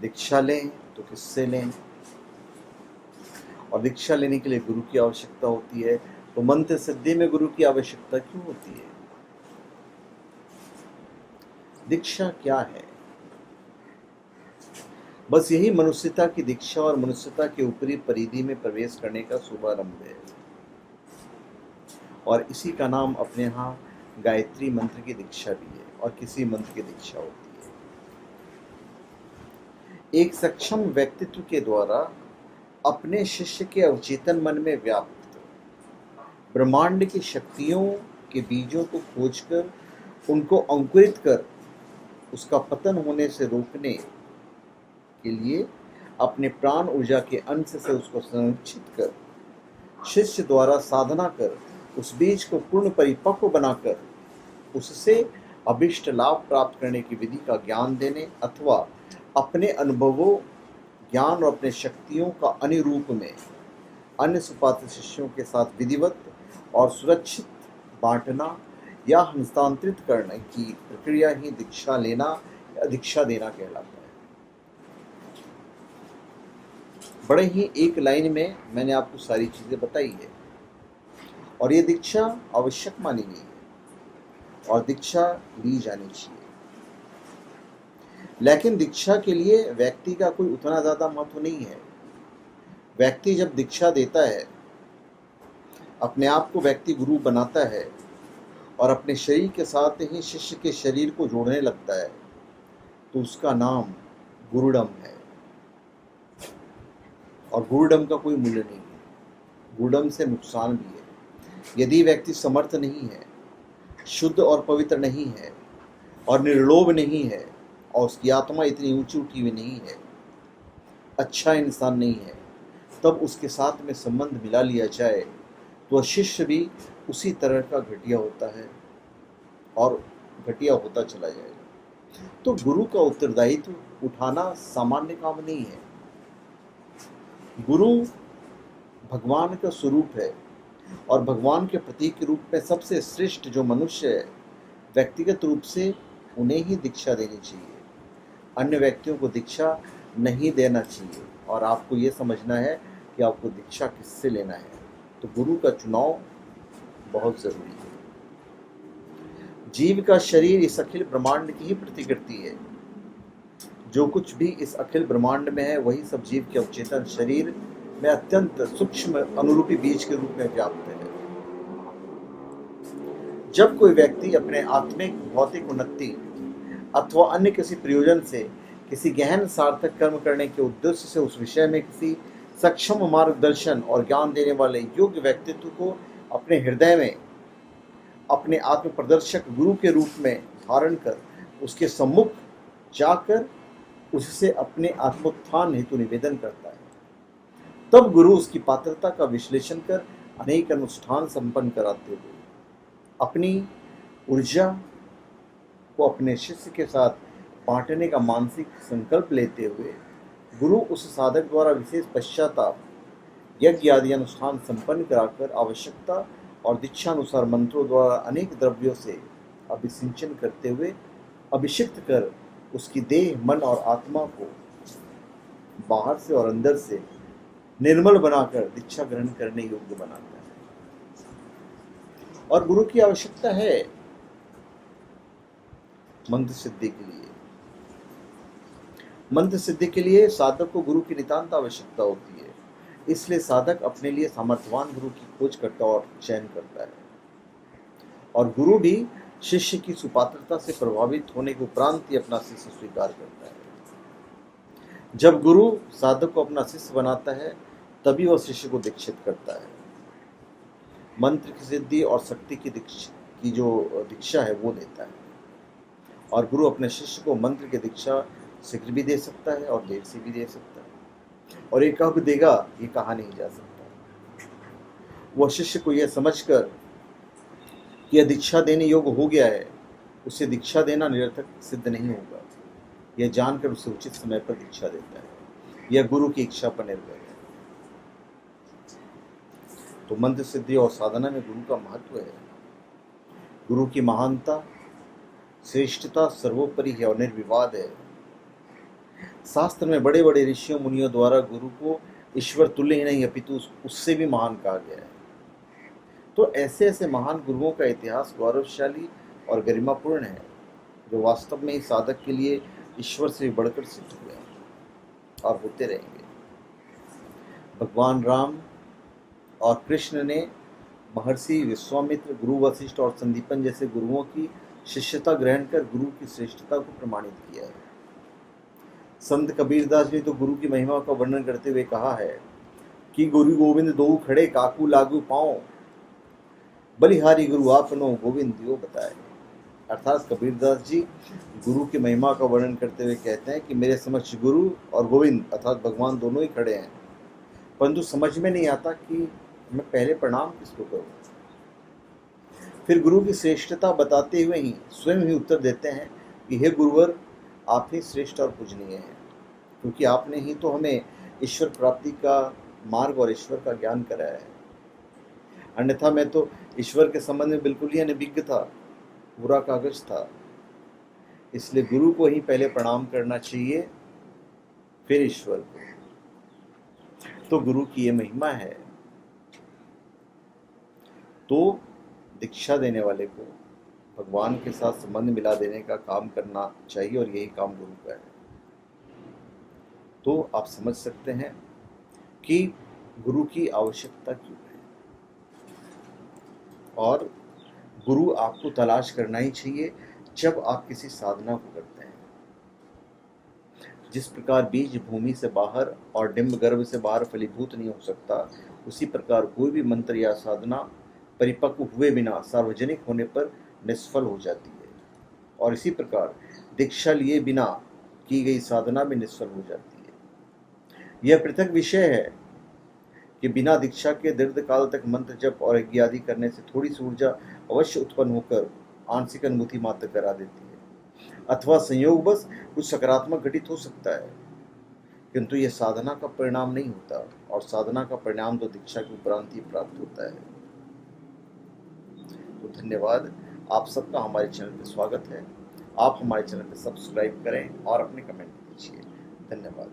दीक्षा लें तो किससे लें, और दीक्षा लेने के लिए गुरु की आवश्यकता होती है, तो मंत्र सिद्धि में गुरु की आवश्यकता क्यों होती है? दीक्षा क्या है? बस यही मनुष्यता की दीक्षा और मनुष्यता के ऊपरी परिधि में प्रवेश करने का शुभारंभ है, और इसी का नाम अपने यहाँ गायत्री मंत्र की दीक्षा भी है, और किसी मंत्र की दीक्षा होती है। एक सक्षम व्यक्तित्व के द्वारा अपने शिष्य के अवचेतन मन में व्याप्त ब्रह्मांड की शक्तियों के बीजों को खोजकर उनको अंकुरित कर उसका पतन होने से रोकने के लिए अपने प्राण ऊर्जा के अंश से उसको संरक्षित कर शिष्य द्वारा साधना कर उस बीज को पूर्ण परिपक्व बनाकर उससे अभिष्ट लाभ प्राप्त करने की विधि का ज्ञान देने, अथवा अपने अनुभवों, ज्ञान और अपने शक्तियों का अनुरूप में अन्य सुपात्र शिष्यों के साथ विधिवत और सुरक्षित बांटना या हस्तांतरित करने की प्रक्रिया ही दीक्षा लेना या दीक्षा देना कहलाता है। बड़े ही एक लाइन में मैंने आपको सारी चीज़ें बताई है, और ये दीक्षा आवश्यक मानी गई है और दीक्षा ली जानी चाहिए। लेकिन दीक्षा के लिए व्यक्ति का कोई उतना ज़्यादा महत्व नहीं है। व्यक्ति जब दीक्षा देता है, अपने आप को व्यक्ति गुरु बनाता है और अपने शरीर के साथ ही शिष्य के शरीर को जोड़ने लगता है, तो उसका नाम गुरुडम है। और गुरुडम का कोई मूल्य नहीं है, गुरुडम से नुकसान भी है। यदि व्यक्ति समर्थ नहीं है, शुद्ध और पवित्र नहीं है और निर्लोभ नहीं है, और उसकी आत्मा इतनी ऊंची उठी हुई नहीं है, अच्छा इंसान नहीं है, तब उसके साथ में संबंध मिला लिया जाए तो शिष्य भी उसी तरह का घटिया होता है और घटिया होता चला जाएगा। तो गुरु का उत्तरदायित्व उठाना सामान्य काम नहीं है। गुरु भगवान का स्वरूप है, और भगवान के प्रतीक के रूप में सबसे श्रेष्ठ जो मनुष्य है, व्यक्तिगत रूप से उन्हें ही दीक्षा देनी चाहिए, अन्य व्यक्तियों को दीक्षा नहीं देना चाहिए। और आपको ये समझना है कि आपको दीक्षा किससे लेना है। तो गुरु का चुनाव बहुत ज़रूरी है। जीव का शरीर इस अखिल ब्रह्मांड की ही प्रतिकृति है। जो कुछ भी इस अखिल ब्रह्मांड में है, वही सब जीव के अवचेतन शरीर में अत्यंत सूक्ष्म अनुरूपी बीज के रूप में व्याप्त है। जब कोई व्यक्ति अपने आत्मिक भौतिक उन्नति अथवा अन्य किसी प्रयोजन से किसी गहन सार्थक कर्म करने के उद्देश्य से उस विषय में किसी सक्षम मार्गदर्शन और ज्ञान देने वाले योग्य व्यक्तित्व को अपने हृदय में अपने आत्म प्रदर्शक गुरु के रूप में धारण कर उसके सम्मुख जाकर उससे अपने आत्मोत्थान हेतु निवेदन करता है, तब गुरु उसकी पात्रता का विश्लेषण कर अनेक अनुष्ठान संपन्न कराते हुए अपनी ऊर्जा को अपने शिष्य के साथ बांटने का मानसिक संकल्प लेते हुए गुरु उस साधक द्वारा विशेष पश्चाताप यज्ञ आदि अनुष्ठान संपन्न कराकर आवश्यकता और दीक्षानुसार मंत्रों द्वारा अनेक द्रव्यों से अभिसिंचन करते हुए अभिषिक्त कर उसकी देह, मन और आत्मा को बाहर से और अंदर से निर्मल बनाकर दीक्षा ग्रहण करने योग्य बनाता है। और गुरु की आवश्यकता है मंत्र सिद्धि के लिए। मंत्र सिद्धि के लिए साधक को गुरु की नितांत आवश्यकता होती है। इसलिए साधक अपने लिए सामर्थ्यवान गुरु की खोज करता और चयन करता है, और गुरु भी शिष्य की सुपात्रता से प्रभावित होने के उपरांत ही अपना शिष्य स्वीकार करता है। जब गुरु साधक को अपना शिष्य बनाता है, तभी वह शिष्य को दीक्षित करता है। मंत्र की सिद्धि और शक्ति की जो दीक्षा है वो देता है, और गुरु अपने शिष्य को मंत्र की दीक्षा शीघ्र भी दे सकता है और देर से भी दे सकता है, और ये कब देगा ये कहा नहीं जा सकता। वह शिष्य को यह समझकर कि यह दीक्षा देने योग्य हो गया है, उसे दीक्षा देना निरर्थक सिद्ध नहीं होगा, यह जानकर उसे उचित समय पर दीक्षा देता है। यह गुरु की इच्छा पर निर्भर है। तो मंत्र सिद्धि और साधना में गुरु का महत्व है। गुरु की महानता, श्रेष्ठता सर्वोपरि है और निर्विवाद है। शास्त्र में बड़े बड़े ऋषियों मुनियों द्वारा गुरु को ईश्वर तुल्य ही नहीं अपितु उससे भी महान कहा गया है। तो ऐसे ऐसे महान गुरुओं का इतिहास गौरवशाली और गरिमापूर्ण है, जो वास्तव में इस साधक के लिए ईश्वर से भी बढ़कर सिद्ध हुए और होते रहेंगे। भगवान राम और कृष्ण ने महर्षि विश्वामित्र, गुरु वशिष्ठ और संदीपन जैसे गुरुओं की शिष्यता ग्रहण कर गुरु की श्रेष्ठता को प्रमाणित किया है। संत कबीरदास ने तो गुरु की महिमा का वर्णन करते हुए कहा है कि गुरु गोविंद दो खड़े काकू लागू पाओ, बलिहारी गुरु आपनो गोविंद दियो बताए। अर्थात कबीरदास जी गुरु की महिमा का वर्णन करते हुए कहते हैं कि मेरे समक्ष गुरु और गोविंद अर्थात भगवान दोनों ही खड़े हैं, परंतु समझ में नहीं आता कि मैं पहले प्रणाम किसको करूं। फिर गुरु की श्रेष्ठता बताते हुए ही स्वयं ही उत्तर देते हैं कि हे गुरुवर, आप ही श्रेष्ठ और पूजनीय हैं, क्योंकि आपने ही तो हमें ईश्वर प्राप्ति का मार्ग और ईश्वर का ज्ञान कराया है। अन्यथा मैं तो ईश्वर के संबंध में बिल्कुल ही अनभिज्ञ था, पूरा कागज था। इसलिए गुरु को ही पहले प्रणाम करना चाहिए, फिर ईश्वर को। तो गुरु की ये महिमा है। तो दीक्षा देने वाले को भगवान के साथ संबंध मिला देने का काम करना चाहिए, और यही काम गुरु का है। तो आप समझ सकते हैं कि गुरु की आवश्यकता क्यों है, और गुरु आपको तलाश करना ही चाहिए जब आप किसी साधना को करते हैं। जिस प्रकार बीज भूमि से बाहर और डिंब गर्भ से बाहर फलीभूत नहीं हो सकता, उसी प्रकार कोई भी मंत्र या साधना परिपक्व हुए बिना सार्वजनिक होने पर निष्फल हो जाती है, और इसी प्रकार दीक्षा लिए बिना की गई साधना भी निष्फल हो जाती है। यह पृथक विषय है कि बिना दीक्षा के दीर्घ काल तक मंत्र जप और यज्ञ आदि करने से थोड़ी सी ऊर्जा अवश्य उत्पन्न होकर आंशिक अनुभूति मात्र करा देती है, अथवा संयोगवश कुछ सकारात्मक घटित हो सकता है, किंतु यह साधना का परिणाम नहीं होता, और साधना का परिणाम तो दीक्षा के उपरांत ही प्राप्त होता है। तो धन्यवाद, आप सबका हमारे चैनल पर स्वागत है। आप हमारे चैनल पर सब्सक्राइब करें और अपने कमेंट दीजिए। धन्यवाद।